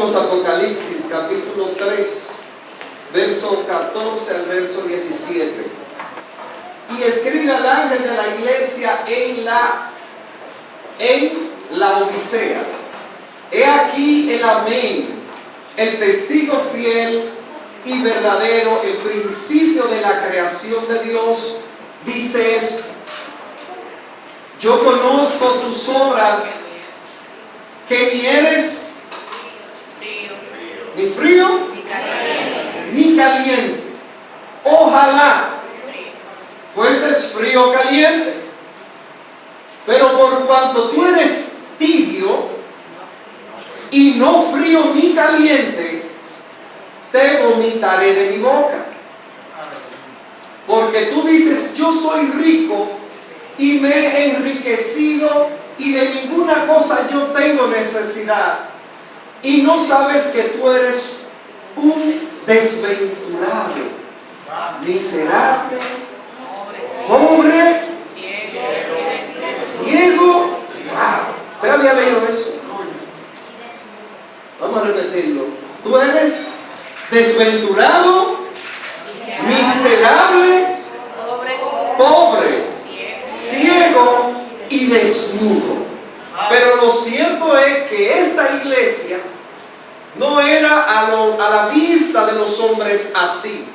Vamos a Apocalipsis capítulo 3, verso 14 al verso 17. Y escribe al ángel de la iglesia en la Odisea: he aquí el amén, el testigo fiel y verdadero, el principio de la creación de Dios, dice esto: yo conozco tus obras, que ni eres ni frío ni caliente. Ojalá fueses frío o caliente, pero por cuanto tú eres tibio y no frío ni caliente, te vomitaré de mi boca. Porque tú dices: yo soy rico y me he enriquecido y de ninguna cosa yo tengo necesidad, y no sabes que tú eres un desventurado, miserable, pobre, ciego. Wow. ¿Usted había leído eso? Vamos a repetirlo. Tú eres desventurado, miserable, pobre, ciego y desnudo. Pero lo cierto es que esta iglesia no era a la vista de los hombres así.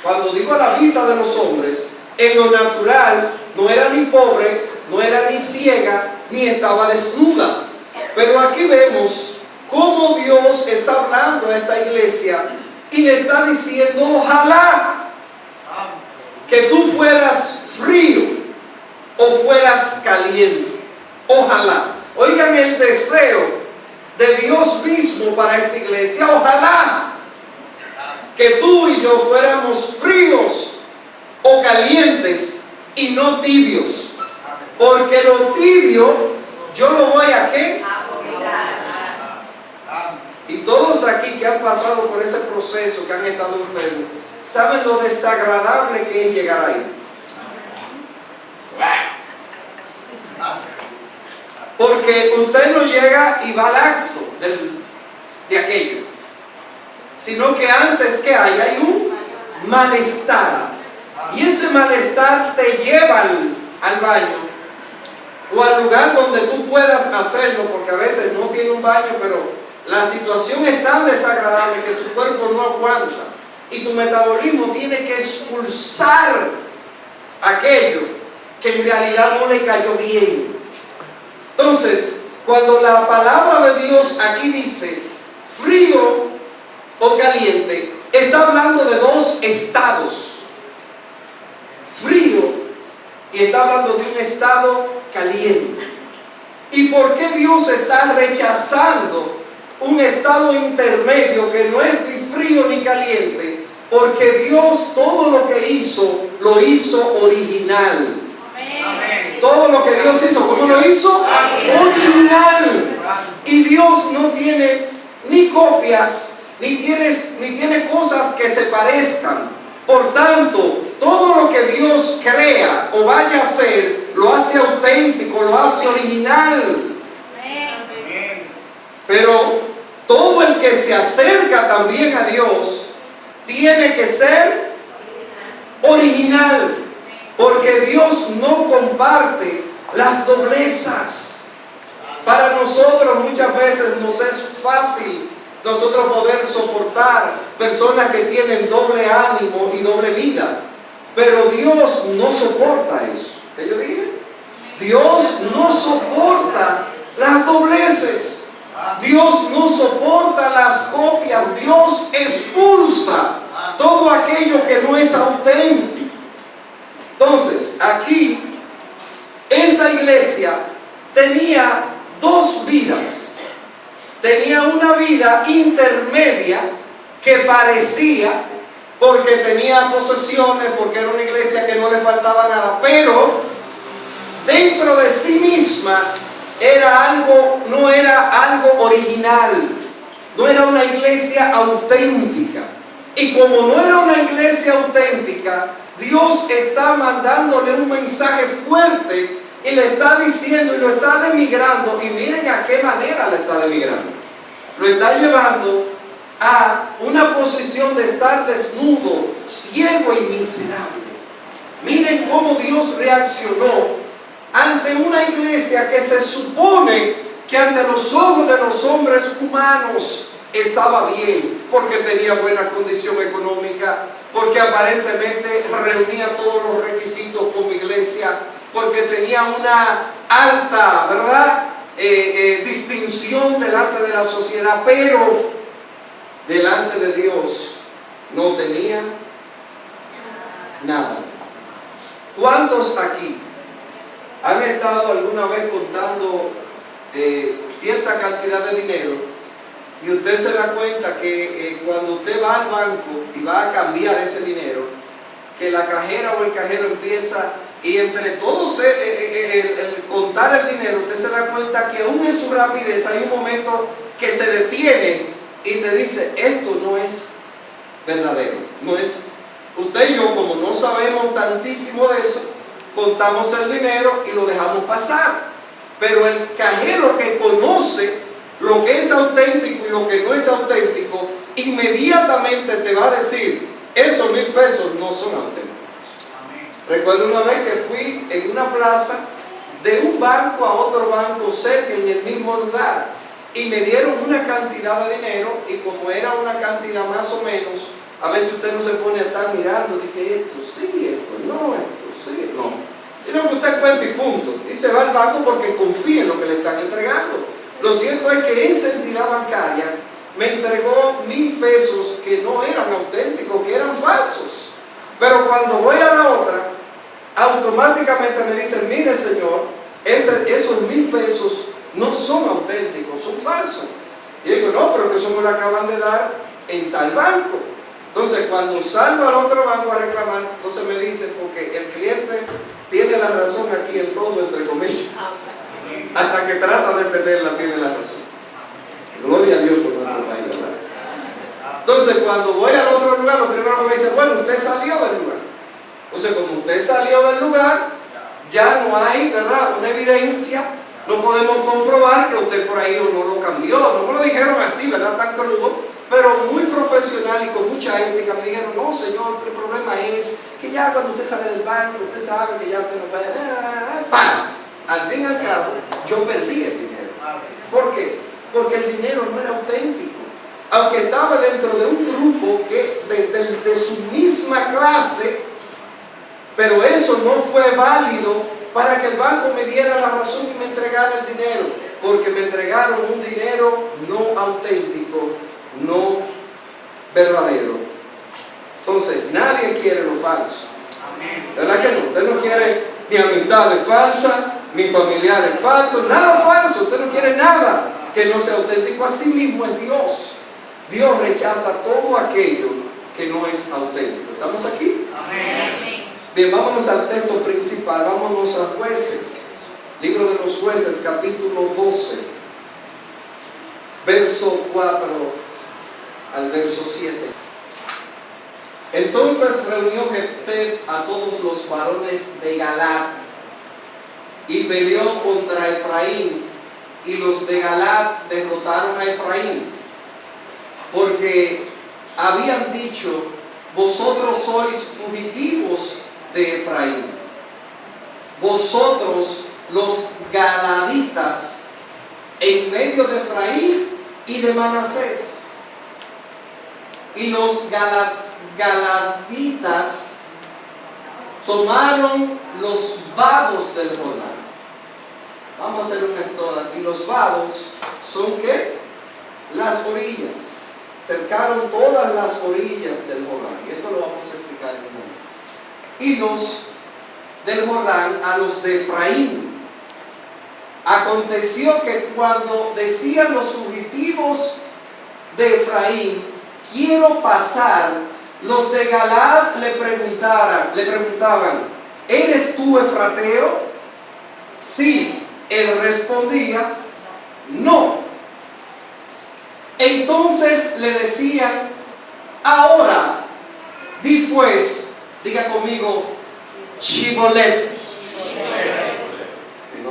Cuando digo a la vista de los hombres, en lo natural no era ni pobre, no era ni ciega, ni estaba desnuda. Pero aquí vemos cómo Dios está hablando a esta iglesia y le está diciendo: ojalá que tú fueras frío o fueras caliente. Ojalá. Oigan el deseo de Dios mismo para esta iglesia: ojalá que tú y yo fuéramos fríos o calientes y no tibios. Porque lo tibio yo lo voy a ¿qué? Y todos aquí que han pasado por ese proceso, que han estado enfermos, saben lo desagradable que es llegar ahí. Porque usted no llega y va al acto de aquello, sino que antes que hay un malestar, y ese malestar te lleva al baño o al lugar donde tú puedas hacerlo, porque a veces no tiene un baño, pero la situación es tan desagradable que tu cuerpo no aguanta y tu metabolismo tiene que expulsar aquello que en realidad no le cayó bien. Entonces, cuando la palabra de Dios aquí dice frío o caliente, está hablando de dos estados: frío, y está hablando de un estado caliente. ¿Y por qué Dios está rechazando un estado intermedio que no es ni frío ni caliente? Porque Dios todo lo que hizo, lo hizo original. Amén. Todo lo que Dios hizo, ¿cómo lo hizo? Amén. Original. Y Dios no tiene ni copias, ni tiene cosas que se parezcan. Por tanto, todo lo que Dios crea o vaya a hacer, lo hace auténtico, lo hace original. Amén. Pero todo el que se acerca también a Dios tiene que ser original, porque Dios no comparte las doblezas. Para nosotros muchas veces nos es fácil nosotros poder soportar personas que tienen doble ánimo y doble vida, pero Dios no soporta eso. ¿Qué yo dije? Dios no soporta las dobleces. Dios no soporta las copias. Dios expulsa todo aquello que no es auténtico. Entonces, aquí, esta iglesia tenía dos vidas. Tenía una vida intermedia que parecía, porque tenía posesiones, porque era una iglesia que no le faltaba nada, pero dentro de sí misma no era algo original, no era una iglesia auténtica. Y como no era una iglesia auténtica, Dios está mandándole un mensaje fuerte y le está diciendo y lo está denigrando. Y miren a qué manera le está denigrando. lo está llevando a una posición de estar desnudo, ciego y miserable. Miren cómo Dios reaccionó ante una iglesia que se supone que ante los ojos de los hombres humanos estaba bien, porque tenía buena condición económica, porque aparentemente reunía todos los requisitos como iglesia, porque tenía una alta, ¿verdad?, distinción delante de la sociedad, pero delante de Dios no tenía nada. ¿Cuántos aquí han estado alguna vez contando cierta cantidad de dinero y usted se da cuenta que cuando usted va al banco y va a cambiar ese dinero, que la cajera o el cajero empieza, y entre todos el contar el dinero, usted se da cuenta que aún en su rapidez hay un momento que se detiene y te dice, esto no es verdadero, no es. Usted y yo, como no sabemos tantísimo de eso, contamos el dinero y lo dejamos pasar. Pero el cajero que conoce lo que es auténtico y lo que no es auténtico, inmediatamente te va a decir, esos 1,000 pesos no son auténticos. Amén. Recuerdo una vez que fui en una plaza de un banco a otro banco cerca en el mismo lugar y me dieron una cantidad de dinero, y como era una cantidad más o menos, a veces usted no se pone a estar mirando, dije esto sí, esto no, sino que usted cuenta y punto, y se va al banco porque confía en lo que le están entregando. Lo cierto es que esa entidad bancaria me entregó 1,000 pesos que no eran auténticos, que eran falsos. Pero cuando voy a la otra, automáticamente me dicen, mire señor, esos 1,000 pesos no son auténticos, son falsos. Y digo, no, pero que eso me lo acaban de dar en tal banco. Entonces cuando salgo al otro banco a reclamar, entonces me dicen, porque el cliente tiene la razón aquí en todo, entre comillas. Hasta que trata de tenerla, tiene la razón. Gloria a Dios por nuestro país, ¿verdad? Entonces cuando voy al otro lugar, lo primero que me dicen, bueno, usted salió del lugar. Entonces como usted salió del lugar, ya no hay, ¿verdad?, una evidencia, no podemos comprobar que usted por ahí o no lo cambió. No me lo dijeron así, ¿verdad?, tan crudo, pero muy profesional y con mucha ética. Me dijeron, no señor, el problema es que ya cuando usted sale del banco, usted sabe que ya usted no puede, ¡pam! Al fin y al cabo, yo perdí el dinero. ¿Por qué? Porque el dinero no era auténtico. Aunque estaba dentro de un grupo que de su misma clase, pero eso no fue válido para que el banco me diera la razón y me entregara el dinero, porque me entregaron un dinero no auténtico, no verdadero. Entonces, nadie quiere lo falso. ¿Verdad que no? Usted no quiere ni amistades falsas, ni familiares falsos, nada falso. Usted no quiere nada que no sea auténtico. Así mismo es Dios. Dios rechaza todo aquello que no es auténtico. ¿Estamos aquí? Amén. Bien, vámonos al texto principal. Vámonos a Jueces. Libro de los Jueces, capítulo 12, verso 4 al verso 7. Entonces reunió Jefté a todos los varones de Galaad y peleó contra Efraín, y los de Galaad derrotaron a Efraín, porque habían dicho, vosotros sois fugitivos de Efraín, vosotros los galaditas, en medio de Efraín y de Manasés. Y los galaditas tomaron los vados del Jordán. Vamos a hacer un estudio aquí. Los vados son ¿qué? Las orillas. Cercaron todas las orillas del Jordán. Y esto lo vamos a explicar en un momento. Y los del Jordán a los de Efraín. Aconteció que cuando decían los fugitivos de Efraín, quiero pasar, los de Galaad le preguntaban, ¿eres tú efrateo? Sí. Él respondía, no. Entonces le decían, ahora, di pues, diga conmigo, Shibolet. No.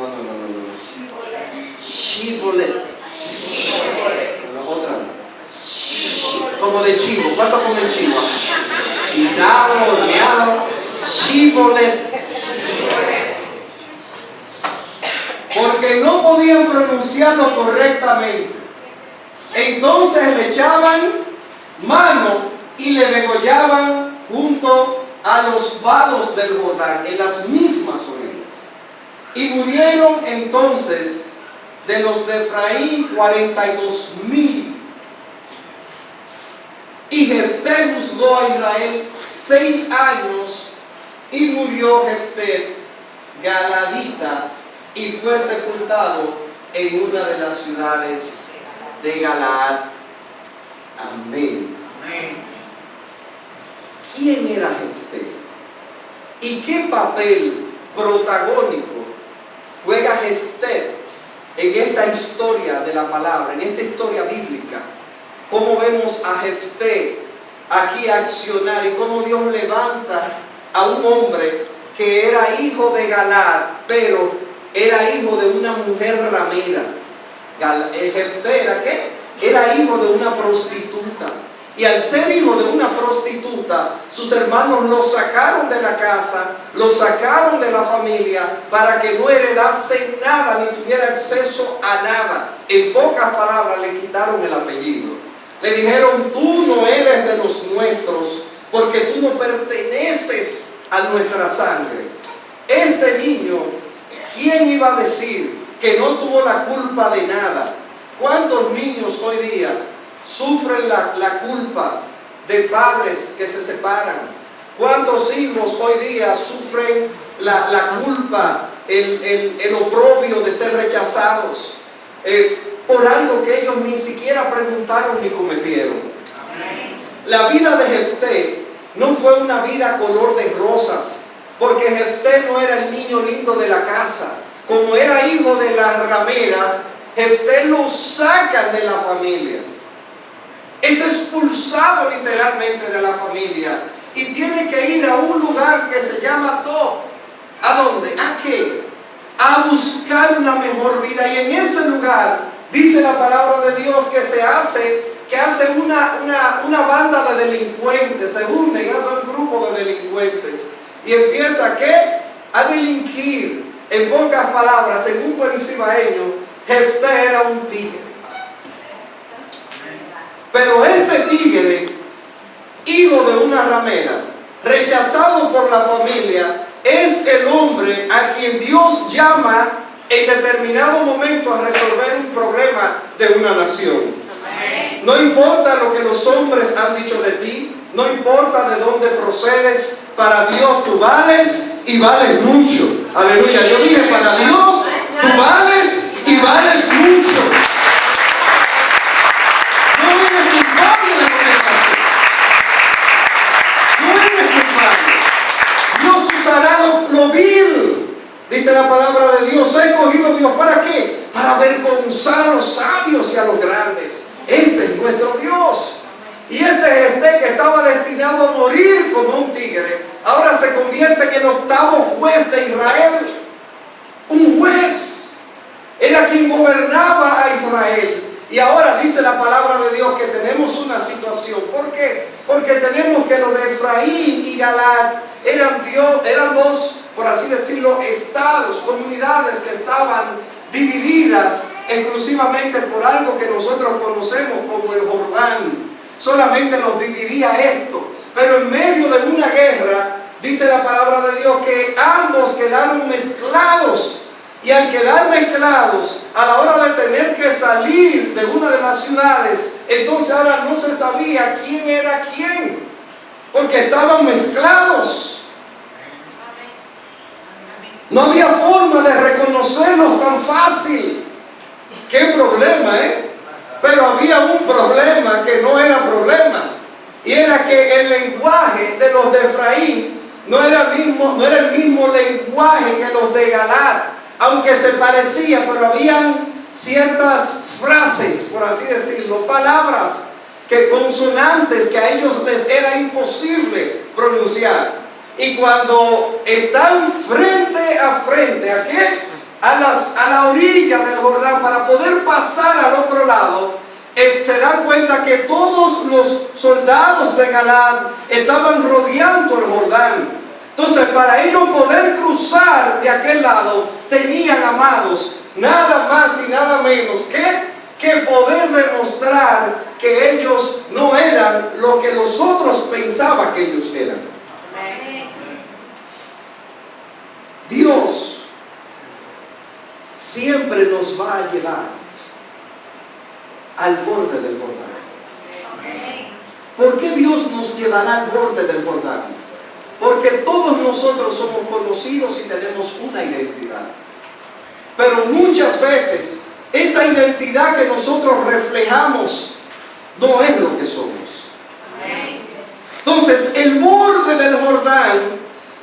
Shibolet. ¿Cuánto comen chivo? Guisado, horneado, chivolet. Porque no podían pronunciarlo correctamente. Entonces le echaban mano y le degollaban junto a los vados del Jordán, en las mismas orillas. Y murieron entonces de los de Efraín 42,000. Y Jefté juzgó a Israel 6 años y murió Jefté galadita y fue sepultado en una de las ciudades de Galaad. Amén. ¿Quién era Jefté? ¿Y qué papel protagónico juega Jefté en esta historia de la palabra, en esta historia bíblica? ¿Cómo vemos a Jefté aquí accionar y cómo Dios levanta a un hombre que era hijo de Galaad, pero era hijo de una mujer ramera? Jefté era ¿qué? Era hijo de una prostituta. Y al ser hijo de una prostituta, sus hermanos lo sacaron de la casa, lo sacaron de la familia para que no heredase nada ni tuviera acceso a nada. En pocas palabras, le quitaron el apellido. Le dijeron: tú no eres de los nuestros porque tú no perteneces a nuestra sangre. Este niño, ¿quién iba a decir que no tuvo la culpa de nada? ¿Cuántos niños hoy día sufren la culpa de padres que se separan? ¿Cuántos hijos hoy día sufren la culpa, el oprobio de ser rechazados por algo que ellos ni siquiera preguntaron ni cometieron? Amén. La vida de Jefté no fue una vida color de rosas, porque Jefté no era el niño lindo de la casa. Como era hijo de la ramera, Jefté lo sacan de la familia. Es expulsado literalmente de la familia y tiene que ir a un lugar que se llama Tob. ¿A dónde? ¿A qué? A buscar una mejor vida. Y en ese lugar dice la palabra de Dios que hace una banda de delincuentes, se une y hace un grupo de delincuentes y empieza ¿qué? A delinquir. En pocas palabras, en un buen cibaeño, Jefté era un tigre. Pero este tigre, hijo de una ramera, rechazado por la familia, es el hombre a quien Dios llama en determinado momento a resolver un problema de una nación. No importa lo que los hombres han dicho de ti, no importa de dónde procedes, para Dios tú vales y vales mucho. Aleluya. Yo dije, para Dios tú vales y vales mucho. No eres culpable de lo que pasó. No eres culpable. Dios usará lo vil. Dice la palabra de Dios: he escogido Dios. ¿Para qué? Para avergonzar a los sabios y a los grandes. Este es nuestro Dios. Y este que estaba destinado a morir como un tigre, ahora se convierte en el 8º juez de Israel. Un juez. Era quien gobernaba a Israel. Y ahora dice la palabra de Dios que tenemos una situación. ¿Por qué? Porque tenemos que los de Efraín y Galaad eran dos, por así decirlo, estados, comunidades que estaban divididas exclusivamente por algo que nosotros conocemos como el Jordán. Solamente los dividía esto. Pero en medio de una guerra, dice la palabra de Dios que ambos quedaron mezclados. Y al quedar mezclados, a la hora de tener que salir de una de las ciudades, entonces ahora no se sabía quién era quién, porque estaban mezclados. No había forma de reconocerlos tan fácil. ¡Qué problema, Pero había un problema que no era problema, y era que el lenguaje de los de Efraín no era el mismo lenguaje que los de Galaad. Aunque se parecía, pero habían ciertas frases, por así decirlo, palabras, consonantes que a ellos les era imposible pronunciar. Y cuando están frente a frente, ¿a qué? A la orilla del Jordán, para poder pasar al otro lado, se dan cuenta que todos los soldados de Galaad estaban rodeando el Jordán. Entonces, para ellos poder cruzar de aquel lado, tenían, amados, nada más y nada menos que poder demostrar que ellos no eran lo que los otros pensaban que ellos eran. Dios siempre nos va a llevar al borde del Jordán. ¿Por qué Dios nos llevará al borde del Jordán? Porque todos nosotros somos conocidos y tenemos una identidad. Pero muchas veces esa identidad que nosotros reflejamos no es lo que somos. Entonces, el borde del Jordán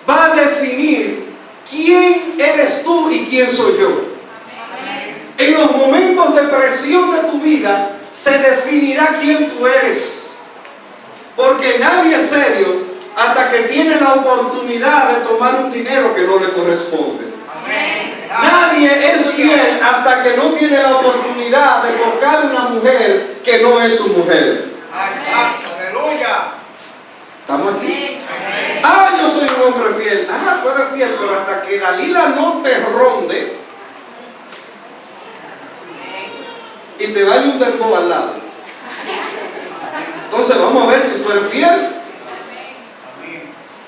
va a definir quién eres tú y quién soy yo. En los momentos de presión de tu vida se definirá quién tú eres. Porque nadie es serio hasta que tiene la oportunidad de tomar un dinero que no le corresponde. Nadie es fiel hasta que no tiene la oportunidad de tocar una mujer que no es su mujer. Aleluya. ¿Estamos aquí? Ah, yo soy un hombre fiel. Ah, tú eres fiel, pero hasta que Dalila no te ronde y te vaya un dembow al lado. Entonces vamos a ver si tú eres fiel.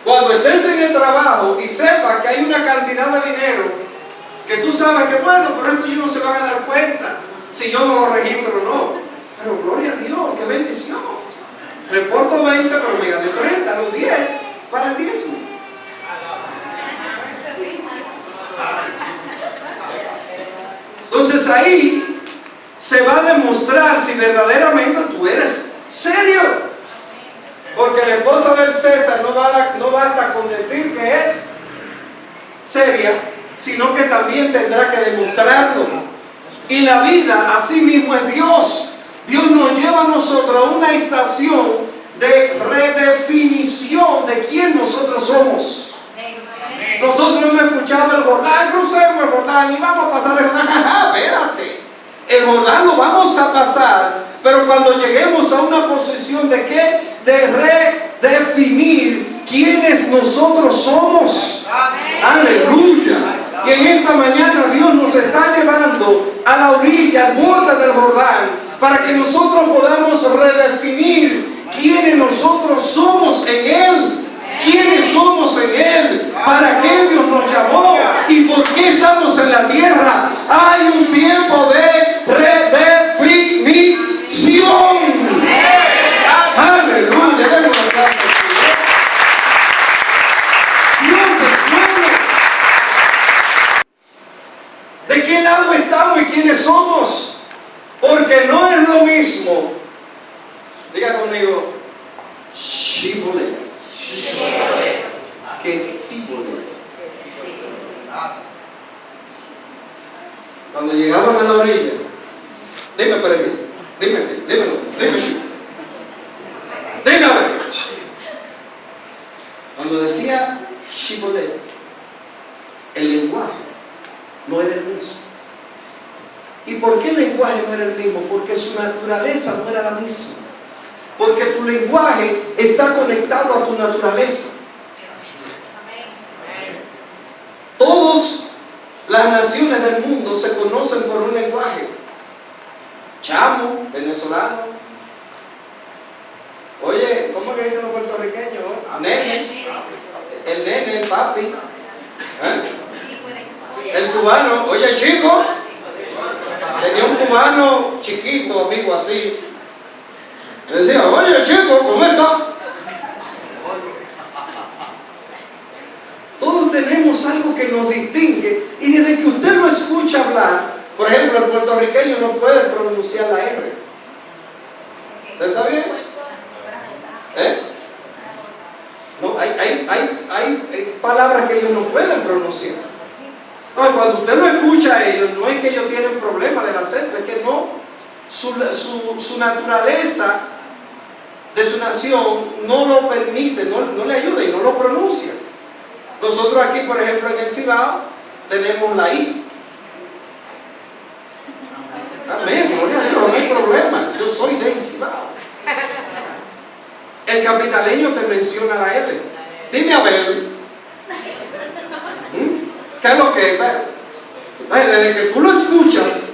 Cuando estés en el trabajo y sepas que hay una cantidad de dinero que tú sabes que bueno, por esto ellos no se van a dar cuenta si yo no lo registro o no. Pero gloria a Dios, qué bendición. Reporto 20, pero me gané 30, los 10 para el diezmo. Entonces ahí se va a demostrar si verdaderamente tú eres serio. Porque la esposa del César no basta con decir que es seria, sino que también tendrá que demostrarlo. Y la vida, así mismo, es Dios. Dios nos lleva a nosotros a una estación de redefinición de quién nosotros somos. Nosotros hemos escuchado el Jordán, crucemos el Jordán y vamos a pasar el Jordán. Espérate, el Jordán lo vamos a pasar, pero cuando lleguemos a una posición de ¿qué? De redefinir quiénes nosotros somos. Aleluya. Y en esta mañana Dios nos está llevando a la orilla, al borde del Jordán, para que nosotros podamos redefinir quiénes nosotros somos en Él. ¿Quiénes somos en Él? ¿Para qué Dios nos llamó? ¿Y por qué estamos en la tierra? Hay un tiempo de redefinición. Aleluya. Dios es bueno. ¿De qué lado estamos y quiénes somos? Porque no es lo mismo. Diga conmigo, Shibolet, que Sibolet. Cuando llegaban a la orilla, dime Shib. Dime a ver. Cuando decía Shibolet, el lenguaje no era el mismo. ¿Y por qué el lenguaje no era el mismo? Porque su naturaleza no era la misma. Porque tu lenguaje está conectado a tu naturaleza. Todas las naciones del mundo se conocen por un lenguaje. Chamo, venezolano. Oye, ¿cómo que dicen los puertorriqueños? Nene. El nene, el papi. El cubano, oye chico. Tenía un cubano chiquito, amigo, así. Le decía, oye chico, ¿cómo está? Todos tenemos algo que nos distingue. Y desde que usted lo escucha hablar, por ejemplo, el puertorriqueño no puede pronunciar la R. ¿Usted sabía eso? No, hay palabras que ellos no pueden pronunciar. No, cuando usted lo escucha a ellos, no es que ellos tienen problema del acento, es que no, su naturaleza de su nación no lo permite, no le ayuda y no lo pronuncia. Nosotros aquí, por ejemplo, en el Cibao, tenemos la I. Amén, gloria a Dios, no hay problema. Yo yo soy de Cibao. El capitaleño te menciona la L. Dime a ver. ¿Qué es lo que es? Desde que tú lo escuchas,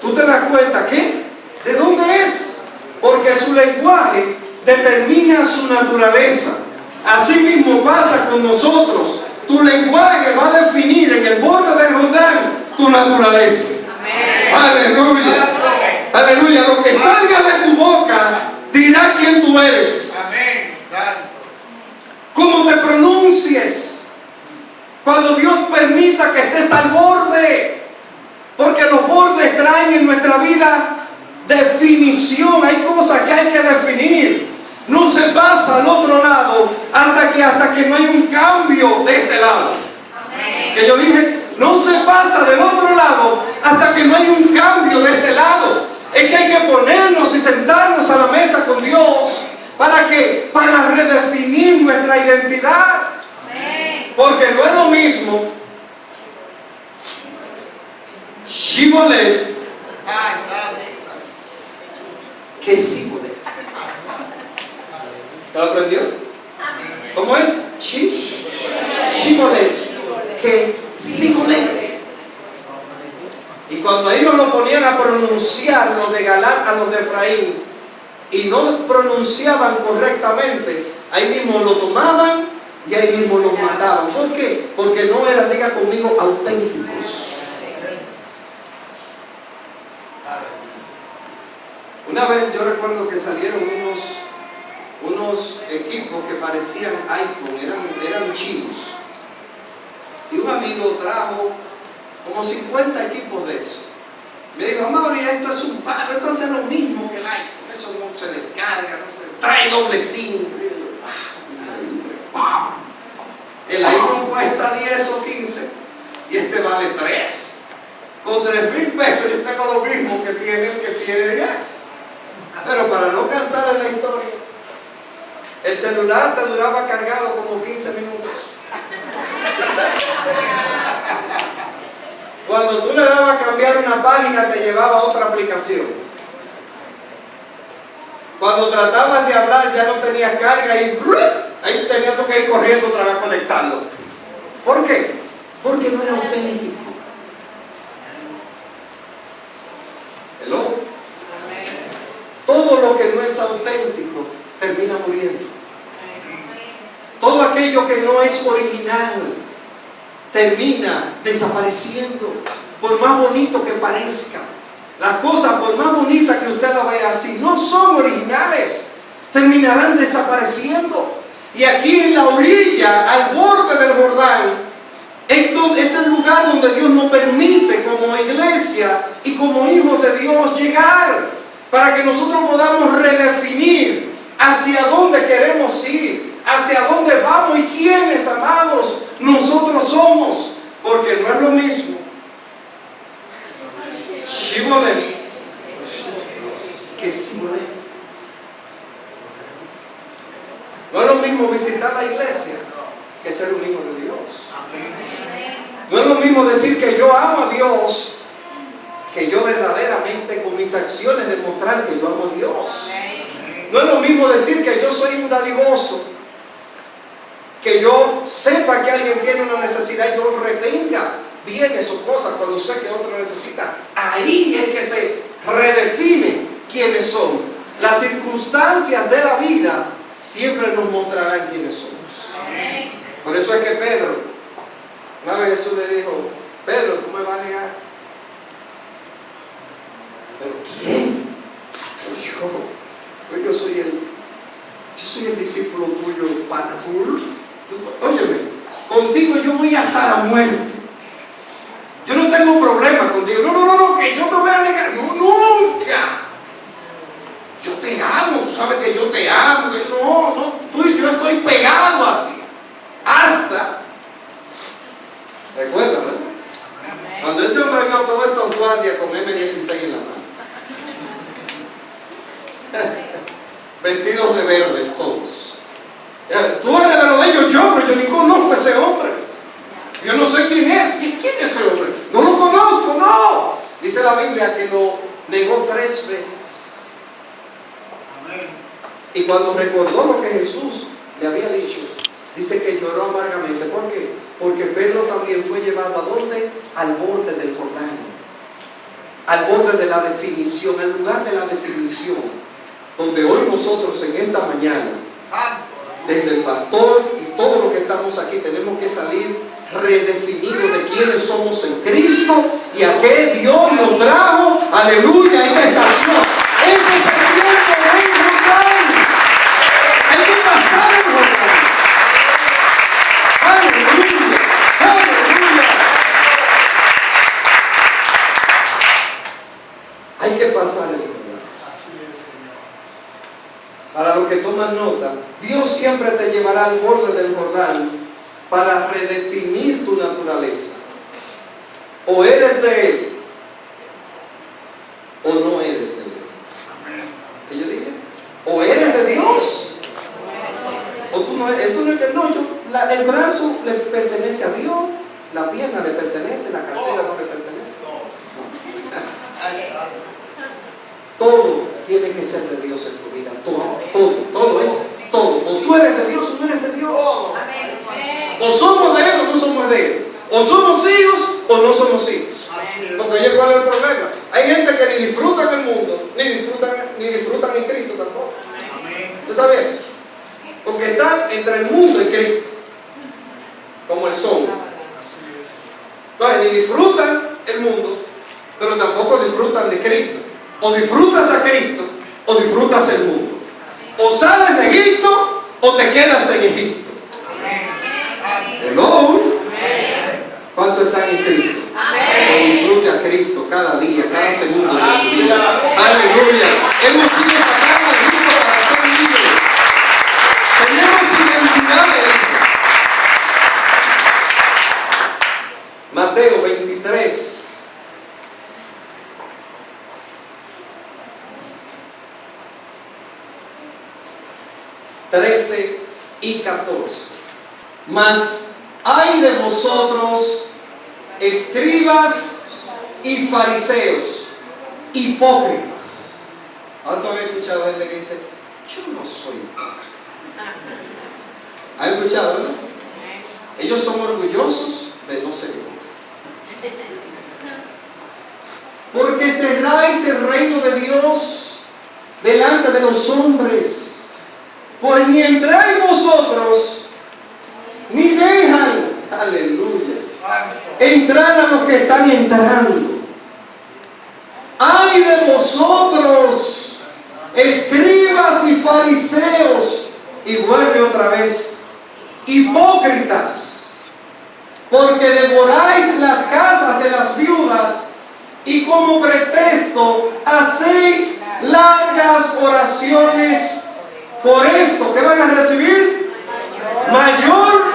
tú te das cuenta que ¿de dónde es? Porque su lenguaje determina su naturaleza. Así mismo pasa con nosotros. Tu lenguaje va a definir en el borde del Jordán tu naturaleza. Amén. Aleluya. Aleluya. Lo que salga de tu boca dirá quién tú eres. Amén. Cómo te pronuncies. Cuando Dios permita que estés al borde. Porque los bordes traen en nuestra vida definición. Hay cosas que hay que definir. No se pasa al otro lado hasta que no hay un cambio de este lado. Amén. Que yo dije, no se pasa del otro lado hasta que no hay un cambio de este lado. Es que hay que ponernos y sentarnos a la mesa con Dios. ¿Para qué? Para redefinir nuestra identidad. Amén. Porque no es lo mismo Shibolet que Sibolet. ¿Lo aprendió? ¿Cómo es? Shibolet que Sibolet. Y cuando ellos lo ponían a pronunciar, los de Galad a los de Efraín, y no pronunciaban correctamente, ahí mismo lo tomaban y ahí mismo los mataban. ¿Por qué? Porque no eran, diga conmigo, auténticos. Una vez yo recuerdo que salieron unos equipos que parecían iPhone, eran chinos. Y un amigo trajo como 50 equipos de eso. Me dijo, Mauri, esto es un palo, esto hace lo mismo que el iPhone, eso no se descarga, trae doble SIM. El iPhone cuesta 10 o 15 y este vale 3. Con 3,000 pesos yo tengo lo mismo que tiene el que tiene 10. Pero para no cansar en la historia, el celular te duraba cargado como 15 minutos. Cuando tú le dabas a cambiar una página, te llevaba a otra aplicación. Cuando tratabas de hablar, ya no tenías carga y ahí tenías tú que ir corriendo otra vez a conectarlo. ¿Por qué? Porque no era auténtico. ¿Hello? Todo lo que no es auténtico termina muriendo. Todo aquello que no es original termina desapareciendo. Por más bonito que parezca, las cosas, por más bonitas que usted la vea, si no son originales, terminarán desapareciendo. Y aquí en la orilla, al borde del Jordán, es el lugar donde Dios nos permite como iglesia y como hijos de Dios llegar, para que nosotros podamos redefinir hacia dónde queremos ir, hacia dónde vamos y quiénes, amados, nosotros somos. Porque no es lo mismo Shibolet que Sibolet. No es lo mismo visitar la iglesia que ser un hijo de Dios. No es lo mismo decir que yo amo a Dios que yo verdaderamente con mis acciones demostrar que yo amo a Dios. No es lo mismo decir que yo soy un dadivoso, que yo sepa que alguien tiene una necesidad y yo retenga bienes o cosas cuando sé que otro necesita. Ahí es que se redefine quiénes son. Las circunstancias de la vida siempre nos mostrarán quiénes somos. Por eso es que Pedro, una vez Jesús le dijo, Pedro, tú me vas a negar. ¿Pero quién? Yo soy el discípulo tuyo, pana full. Óyeme, contigo yo voy hasta la muerte. Yo no tengo problema contigo. No, que yo te voy a negar. Yo nunca. Yo te amo, tú sabes que yo te amo. No, tú y yo estoy pegado a ti. Hasta. Recuerda, ¿verdad? Cuando ese hombre vio todos estos guardias con M16 en la mano. Vestidos de verde, todos. Tú eres de lo de ellos, pero yo ni conozco a ese hombre. Yo no sé quién es. ¿Quién es ese hombre? No lo conozco, no. Dice la Biblia que lo negó 3 veces. Y cuando recordó lo que Jesús le había dicho, dice que lloró amargamente. ¿Por qué? Porque Pedro también fue llevado ¿a dónde? Al borde del Jordán, al borde de la definición, al lugar de la definición, donde hoy nosotros en esta mañana, desde el pastor y todo lo que estamos aquí, tenemos que salir redefinidos de quiénes somos en Cristo y a qué Dios nos trajo, aleluya, a esta estación. Este es el tiempo del Jordán. Hay que pasar el Jordán. Aleluya, aleluya. Hay que pasar el Jordán. Para los que toman nota, Dios siempre te llevará al borde del Jordán para redefinir tu naturaleza. O eres de Él, o no eres de Él. ¿Qué yo dije? O eres de Dios, o tú no eres. Esto no es que no, el brazo le pertenece a Dios, la pierna le pertenece, la cartera no le pertenece. No. Todo tiene que ser de Dios en tu vida. Todo es todo. O tú eres de Dios o no eres de Dios. O somos de Él o no somos de Él. O somos hijos o no somos hijos. Porque oye, ¿cuál es el problema? Hay gente que ni disfruta en el mundo, ni disfrutan en Cristo tampoco. ¿Tú sabes eso? Porque están entre el mundo y Cristo, como el sol. Entonces, ni disfrutan el mundo, pero tampoco disfrutan de Cristo. O disfrutas a Cristo, o disfrutas el mundo. O sales de Egipto, o te quedas en Egipto. Hello. ¿Cuántos están en Cristo? O disfrute a Cristo cada día, cada segundo de su vida. Aleluya. Hemos sido sacados de Egipto para ser libres. Tenemos identidad de hijos. Mateo 23. 13 y 14. Mas ay de vosotros, escribas y fariseos, hipócritas. ¿Cuántos han escuchado gente que dice, yo no soy hipócrita? ¿Han escuchado, no? Ellos son orgullosos de no ser hipócritas. Porque cerráis el reino de Dios delante de los hombres. Pues ni entráis vosotros, ni dejan, aleluya, entrar a los que están entrando. Ay de vosotros, escribas y fariseos, y vuelve otra vez, hipócritas, porque devoráis las casas de las viudas y como pretexto hacéis largas oraciones. Por esto, ¿qué van a recibir? Mayor.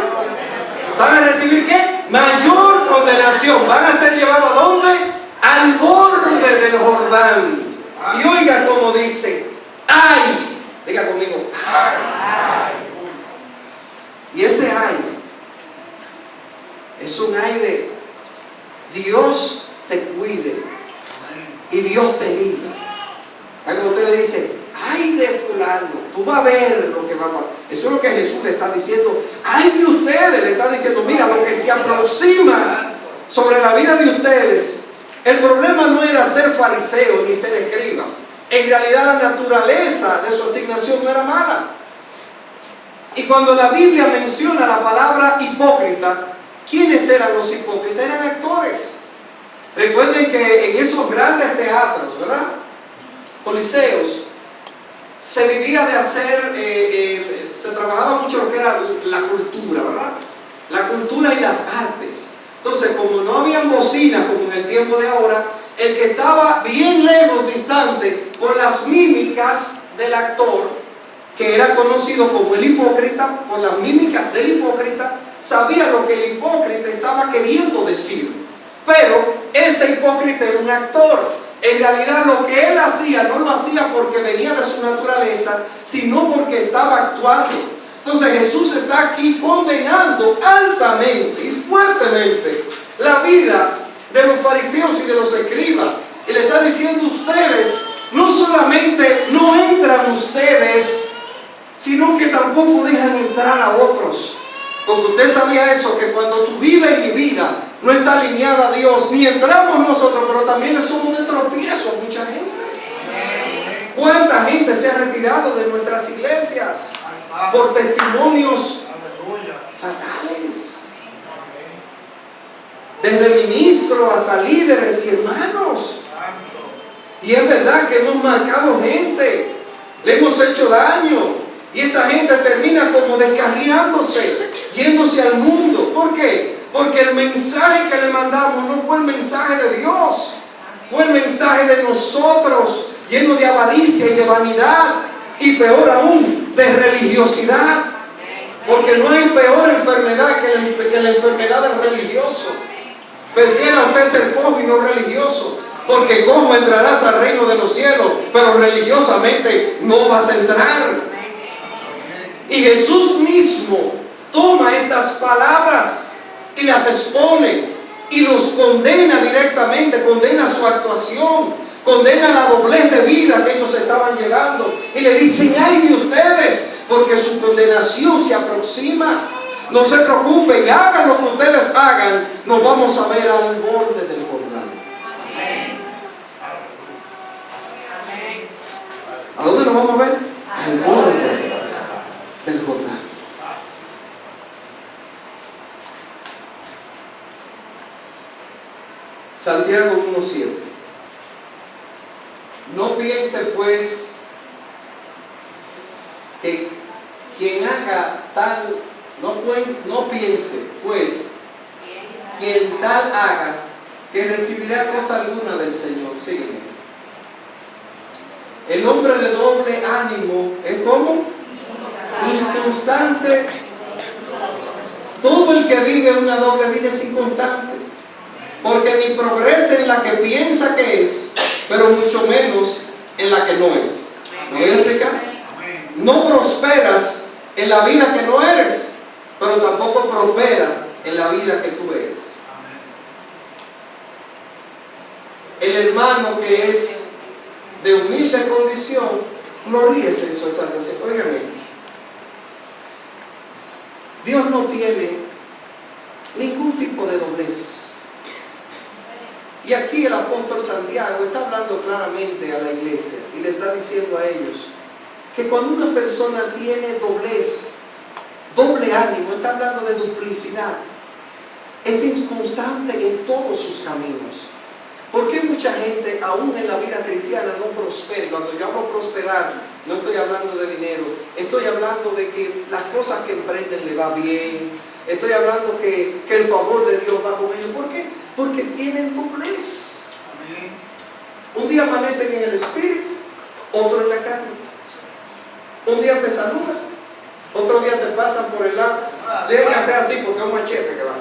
¿Van a recibir qué? Mayor condenación. Van a ser llevados ¿a dónde? Al borde del Jordán. Y oiga como dice, ¡ay! Diga conmigo, ¡ay! Y ese ay es un ay de Dios te cuide y Dios te libre. Cuando usted le dice, ay de fulano, tú vas a ver lo que va a pasar. Eso es lo que Jesús le está diciendo. Ay de ustedes, le está diciendo, mira, lo que se aproxima sobre la vida de ustedes. El problema no era ser fariseo ni ser escriba. En realidad la naturaleza de su asignación no era mala. Y cuando la Biblia menciona la palabra hipócrita, ¿quiénes eran los hipócritas? Eran actores. Recuerden que en esos grandes teatros, ¿verdad? Coliseos, se vivía de hacer, se trabajaba mucho lo que era la cultura, ¿verdad? La cultura y las artes. Entonces, como no habían bocinas como en el tiempo de ahora, el que estaba bien lejos, distante, por las mímicas del actor, que era conocido como el hipócrita, por las mímicas del hipócrita, sabía lo que el hipócrita estaba queriendo decir. Pero ese hipócrita era un actor. En realidad lo que él hacía no lo hacía porque venía de su naturaleza, sino porque estaba actuando. Entonces Jesús está aquí condenando altamente y fuertemente la vida de los fariseos y de los escribas. Y le está diciendo, ustedes, no solamente no entran ustedes sino que tampoco dejan entrar a otros. Porque usted sabía eso, que cuando tu vida y mi vida no está alineada a Dios, ni entramos nosotros, pero también le somos de tropiezo a mucha gente. ¿Cuánta gente se ha retirado de nuestras iglesias por testimonios fatales? Desde ministros hasta líderes y hermanos. Y es verdad que hemos marcado gente, le hemos hecho daño, y esa gente termina como descarriándose, yéndose al mundo. ¿Por qué? Porque el mensaje que le mandamos no fue el mensaje de Dios, fue el mensaje de nosotros, lleno de avaricia y de vanidad, y peor aún, de religiosidad. Porque no hay peor enfermedad que la enfermedad del religioso. Prefiera usted ser cojo y no religioso, porque cojo entrarás al reino de los cielos, pero religiosamente no vas a entrar. Y Jesús mismo toma estas palabras y las expone y los condena directamente, condena su actuación, condena la doblez de vida que ellos estaban llevando, y le dicen: ay de ustedes, porque su condenación se aproxima. No se preocupen, hagan lo que ustedes hagan, nos vamos a ver al borde del Jordán. ¿A dónde nos vamos a ver? Al borde del Jordán. Santiago 1:7. No piense pues que quien haga tal, no piense pues quien tal haga que recibirá cosa alguna del Señor. Sígueme. El hombre de doble ánimo es como inconstante. Todo el que vive una doble vida es inconstante, porque ni progresa en la que piensa que es, pero mucho menos en la que no es. ¿Me voy a explicar? No prosperas en la vida que no eres, pero tampoco prospera en la vida que tú eres. El hermano que es de humilde condición, gloríese en su exaltación. Oigan esto. Dios no tiene ningún tipo de doblez. Y aquí el apóstol Santiago está hablando claramente a la iglesia y le está diciendo a ellos que cuando una persona tiene doblez, doble ánimo, está hablando de duplicidad, es inconstante en todos sus caminos. ¿Por qué mucha gente, aún en la vida cristiana, no prospera? Y cuando yo hablo prosperar, no estoy hablando de dinero, estoy hablando de que las cosas que emprenden le va bien, estoy hablando que el favor de Dios va con ellos. ¿Por qué? Porque tienen doblez. Un día amanecen en el espíritu, otro en la carne. Un día te saludan, otro día te pasan por el lado. Tienes que hacer así porque es un machete que va.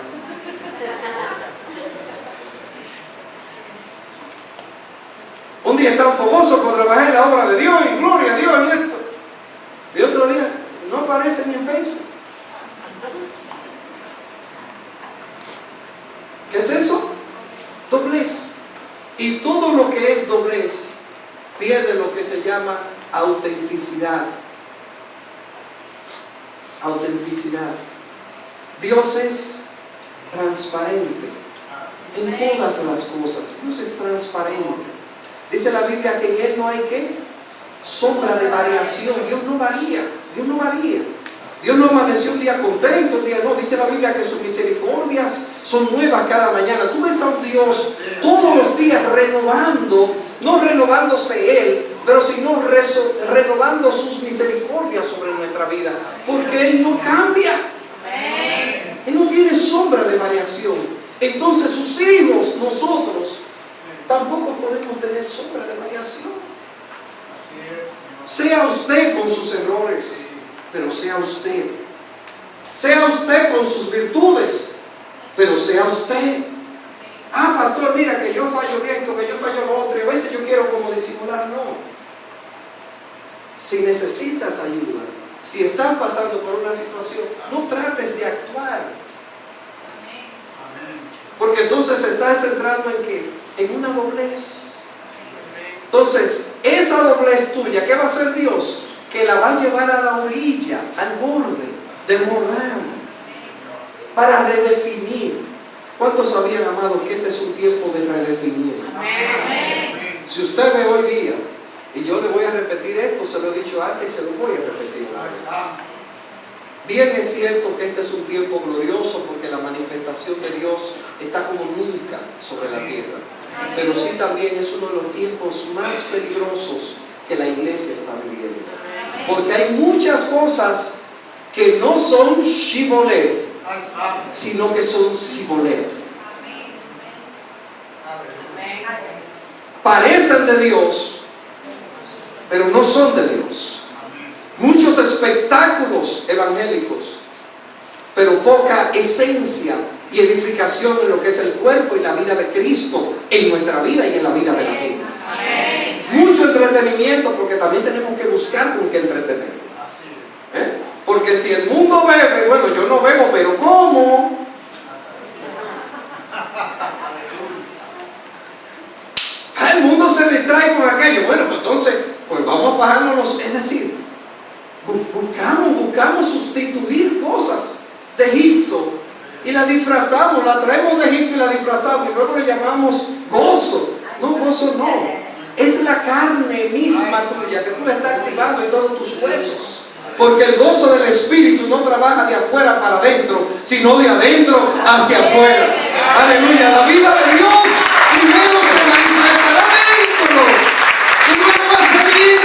Un día están fogosos por trabajar en la obra de Dios y gloria a Dios y esto. Y otro día no aparecen ni en Facebook. ¿Qué es eso? Doblez. Y todo lo que es doblez pierde lo que se llama autenticidad. Autenticidad. Dios es transparente en todas las cosas. Dios es transparente. Dice la Biblia que en Él no hay ¿qué? Sombra de variación. Dios no varía. Dios no varía. Dios no amaneció un día contento, un día no. Dice la Biblia que sus misericordias son nuevas cada mañana. Tú ves a un Dios todos los días renovando, no renovándose Él, pero sino renovando sus misericordias sobre nuestra vida, porque Él no cambia. Él no tiene sombra de variación. Entonces sus hijos, nosotros, tampoco podemos tener sombra de variación. Sea usted con sus errores, pero sea usted. Sea usted con sus virtudes, pero sea usted. Ah, pastor, mira que yo fallo de esto, que yo fallo lo otro, y a veces yo quiero como disimular. No. Si necesitas ayuda, si estás pasando por una situación, no trates de actuar. Porque entonces estás entrando en ¿qué? En una doblez. Entonces, esa doblez tuya, ¿qué va a hacer Dios? que la va a llevar a la orilla, al borde del Jordán, para redefinir. ¿Cuántos sabían, amados, que este es un tiempo de redefinir? Si usted ve hoy día, y yo le voy a repetir esto, se lo he dicho antes y se lo voy a repetir una vez. Bien es cierto que este es un tiempo glorioso porque la manifestación de Dios está como nunca sobre la tierra. Pero sí también es uno de los tiempos más peligrosos que la iglesia está viviendo. Porque hay muchas cosas que no son shibolet, sino que son sibolet. Parecen de Dios, pero no son de Dios. Muchos espectáculos evangélicos, pero poca esencia y edificación en lo que es el cuerpo y la vida de Cristo en nuestra vida y en la vida de la gente. Mucho entretenimiento, porque también tenemos que buscar con qué entretener. Porque si el mundo bebe, bueno, yo no bebo, pero ¿cómo? El mundo se distrae con aquello. Bueno, pues entonces, pues vamos a bajarnos, es decir, buscamos sustituir cosas de Egipto y la disfrazamos, la traemos de Egipto y la disfrazamos y luego le llamamos gozo. No, gozo no. Es la carne misma tuya que tú le estás activando en todos tus huesos. Porque el gozo del Espíritu no trabaja de afuera para adentro, sino de adentro hacia afuera. Aleluya. La vida de Dios primero se manifestará dentro y luego va a salir.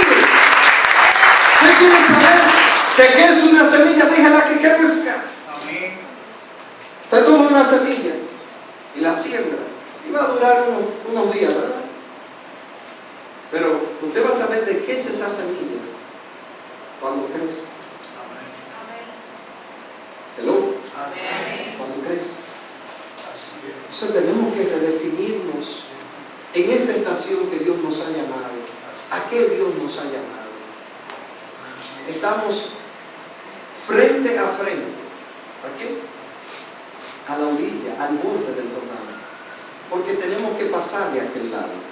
¿Usted quiere saber de qué es una semilla? Déjala que crezca. Usted toma una semilla y la siembra y va a durar unos días, ¿verdad? Pero usted va a saber de qué es esa semilla cuando crece. Hello. Cuando crece. Entonces tenemos que redefinirnos en esta estación que Dios nos ha llamado. ¿A qué Dios nos ha llamado? Estamos frente a frente. ¿A qué? A la orilla, al borde del Jordán. Porque tenemos que pasar de aquel lado.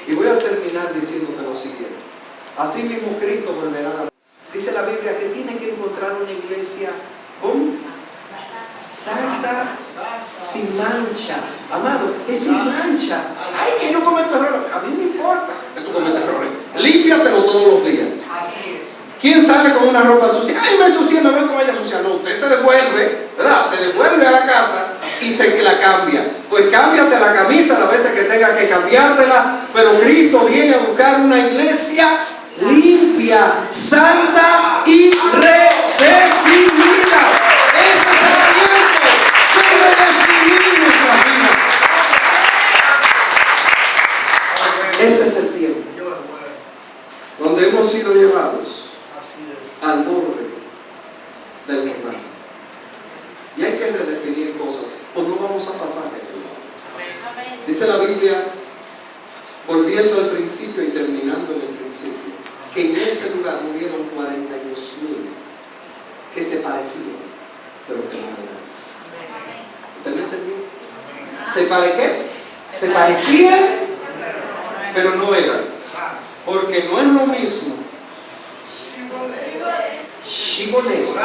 Y voy a terminar diciéndote lo siguiente. Así mismo Cristo volverá. Dice la Biblia que tiene que encontrar una iglesia con santa, sin mancha. Amado, es sin mancha. Ay, que yo cometo errores. A mí me importa que tú cometas errores. Límpiatelo todos los días. ¿Quién sale con una ropa sucia? Ay, me ensucié, me voy con ella sucia. No, usted se devuelve, ¿verdad? Se devuelve a la casa y se la cambia. Pues cámbiate la camisa las veces que tenga que cambiártela. Pero Cristo viene a buscar una iglesia limpia, santa y redefinida. Este es el tiempo de redefinir nuestras vidas. Este es el tiempo donde hemos sido llevados al borde del Jordán. Y hay que redefinir cosas, pues no vamos a pasar de aquel lado. Dice la Biblia, volviendo al principio y terminando en el principio, que en ese lugar murieron 42.000 que se parecían, pero que no eran. ¿Usted me entendió? Se parecían, pero no eran. Porque no es lo mismo shibolet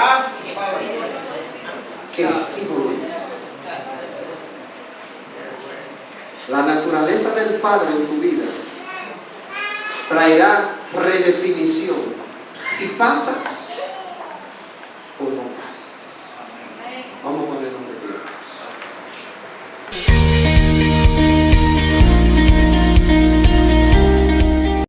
que sibolet. La naturaleza del Padre en tu vida traerá redefinición si pasas